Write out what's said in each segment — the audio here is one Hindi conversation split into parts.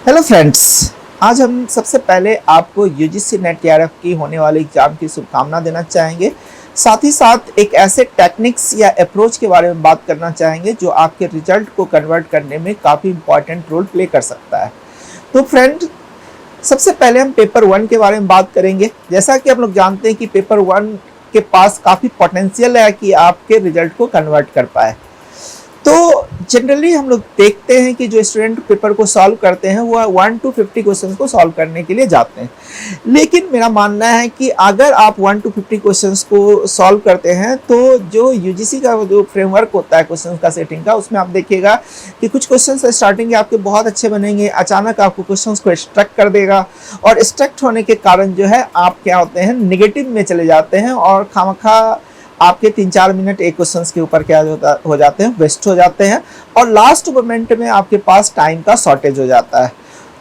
हेलो फ्रेंड्स, आज हम सबसे पहले आपको यूजीसी नेट टीआरएफ की होने वाले एग्जाम की शुभकामना देना चाहेंगे। साथ ही साथ एक ऐसे टेक्निक्स या अप्रोच के बारे में बात करना चाहेंगे जो आपके रिजल्ट को कन्वर्ट करने में काफ़ी इंपॉर्टेंट रोल प्ले कर सकता है। तो फ्रेंड, सबसे पहले हम पेपर 1 के बारे में बात करेंगे। जैसा कि हम लोग जानते हैं कि पेपर 1 के पास काफ़ी पोटेंशियल है कि आपके रिजल्ट को कन्वर्ट कर पाए। तो जनरली हम लोग देखते हैं कि जो स्टूडेंट पेपर को सॉल्व करते हैं वो 1 to 50 क्वेश्चंस को सॉल्व करने के लिए जाते हैं। लेकिन मेरा मानना है कि अगर आप 1 to 50 क्वेश्चंस को सॉल्व करते हैं तो जो यूजीसी का जो फ्रेमवर्क होता है क्वेश्चंस का सेटिंग का, उसमें आप देखिएगा कि कुछ क्वेश्चंस स्टार्टिंग के आपके बहुत अच्छे बनेंगे, अचानक आपको क्वेश्चंस को स्ट्रक कर देगा और स्ट्रक होने के कारण जो है आप क्या होते हैं, निगेटिव में चले जाते हैं और खामखा आपके 3-4 मिनट एक क्वेश्चंस के ऊपर क्या हो जाते हैं, वेस्ट हो जाते हैं और लास्ट मोमेंट में आपके पास टाइम का शॉर्टेज हो जाता है।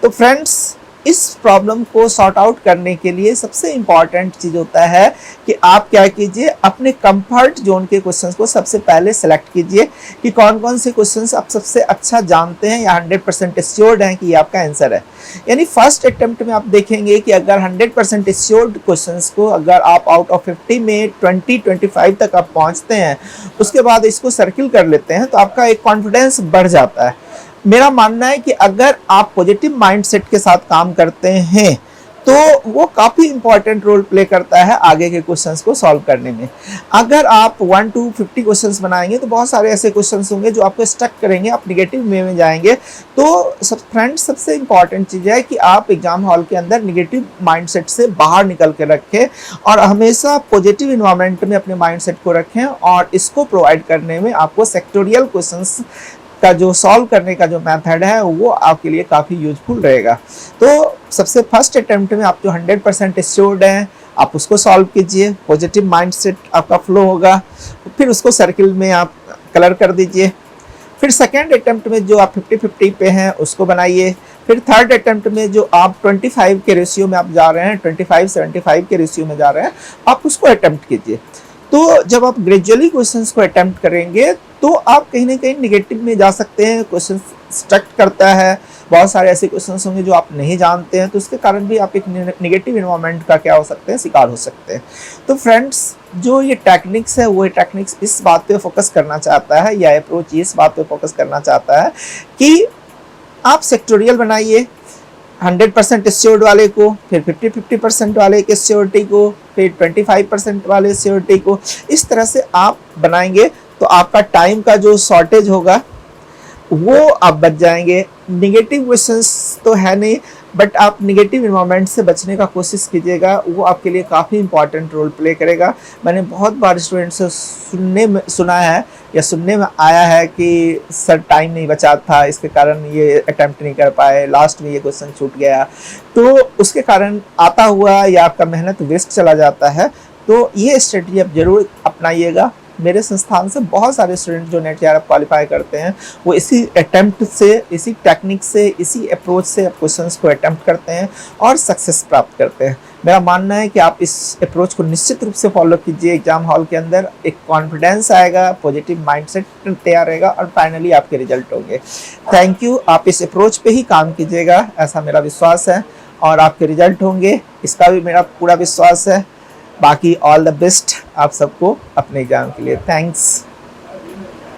तो फ्रेंड्स, इस प्रॉब्लम को सॉर्ट आउट करने के लिए सबसे इम्पॉर्टेंट चीज़ होता है कि आप क्या कीजिए, अपने कंफर्ट जोन के क्वेश्चंस को सबसे पहले सेलेक्ट कीजिए कि कौन कौन से क्वेश्चंस आप सबसे अच्छा जानते हैं या 100% श्योर्ड हैं कि ये आपका आंसर है। यानी फर्स्ट अटेम्प्ट में आप देखेंगे कि अगर 100% श्योर्ड क्वेश्चंस को अगर आप आउट ऑफ 50 में 20-25 तक आप पहुंचते हैं, उसके बाद इसको सर्किल कर लेते हैं तो आपका एक कॉन्फिडेंस बढ़ जाता है। मेरा मानना है कि अगर आप पॉजिटिव माइंडसेट के साथ काम करते हैं तो वो काफ़ी इंपॉर्टेंट रोल प्ले करता है आगे के क्वेश्चंस को सॉल्व करने में। अगर आप 1 to 50 क्वेश्चंस बनाएंगे तो बहुत सारे ऐसे क्वेश्चंस होंगे जो आपको स्टक करेंगे, आप निगेटिव वे में जाएंगे। तो फ्रेंड्स, सबसे इंपॉर्टेंट चीज़ है कि आप एग्जाम हॉल के अंदर निगेटिव माइंडसेट से बाहर निकल के रखें और हमेशा पॉजिटिव इन्वायरमेंट में अपने माइंडसेट को रखें और इसको प्रोवाइड करने में आपको सेक्टोरियल क्वेश्चंस का जो सॉल्व करने का जो मेथड है वो आपके लिए काफ़ी यूजफुल रहेगा। तो सबसे फर्स्ट अटेम्प्ट में आप जो 100% श्योर्ड हैं आप उसको सॉल्व कीजिए, पॉजिटिव माइंडसेट आपका फ्लो होगा, फिर उसको सर्किल में आप कलर कर दीजिए। फिर सेकेंड अटेम्प्ट में जो आप 50-50 पे हैं उसको बनाइए। फिर थर्ड अटेम्प्ट में जो आप 25 के रेशियो में आप जा रहे हैं, 25-75 के रेशियो में जा रहे हैं, आप उसको अटेम्प्ट कीजिए। तो जब आप ग्रेजुअली क्वेश्चंस को अटेम्प्ट करेंगे तो आप कहीं ना कहीं निगेटिव में जा सकते हैं, क्वेश्चन स्ट्रक करता है, बहुत सारे ऐसे क्वेश्चंस होंगे जो आप नहीं जानते हैं, तो उसके कारण भी आप एक निगेटिव इन्वायरमेंट का क्या हो सकते हैं, शिकार हो सकते हैं। तो फ्रेंड्स, जो ये टेक्निक्स है वो टेक्निक्स इस बात पे फोकस करना चाहता है या अप्रोच इस बात पे फोकस करना चाहता है कि आप सेक्टोरियल बनाइए 100% श्योर्ड वाले को, फिर 50-50% वाले के श्योरिटी को, फिर 25% वाले श्योरिटी को। इस तरह से आप बनाएंगे तो आपका टाइम का जो शॉर्टेज होगा वो आप बच जाएंगे। निगेटिव क्वेश्चंस तो है नहीं, बट आप निगेटिव इन्वायरमेंट से बचने का कोशिश कीजिएगा, वो आपके लिए काफ़ी इंपॉर्टेंट रोल प्ले करेगा। मैंने बहुत बार स्टूडेंट से सुना है या सुनने में आया है कि सर टाइम नहीं बचा था, इसके कारण ये अटेम्प्ट नहीं कर पाए, लास्ट में ये क्वेश्चन छूट गया, तो उसके कारण आता हुआ या आपका मेहनत वेस्ट चला जाता है। तो ये स्ट्रेटजी आप जरूर अपनाइएगा। मेरे संस्थान से बहुत सारे स्टूडेंट जो नेट टीआरएफ क्वालिफाई करते हैं वो इसी अटेम्प्ट से, इसी टेक्निक से, इसी अप्रोच से क्वेश्चंस को अटेम्प्ट करते हैं और सक्सेस प्राप्त करते हैं। मेरा मानना है कि आप इस अप्रोच को निश्चित रूप से फॉलो कीजिए। एग्जाम हॉल के अंदर एक कॉन्फिडेंस आएगा, पॉजिटिव माइंडसेट तैयार रहेगा और फाइनली आपके रिजल्ट होंगे। Thank you. आप इस अप्रोच पे ही काम कीजिएगा, ऐसा मेरा विश्वास है, और आपके रिजल्ट होंगे इसका भी मेरा पूरा विश्वास है। बाकी ऑल द बेस्ट आप सबको अपने एग्जाम के लिए। थैंक्स।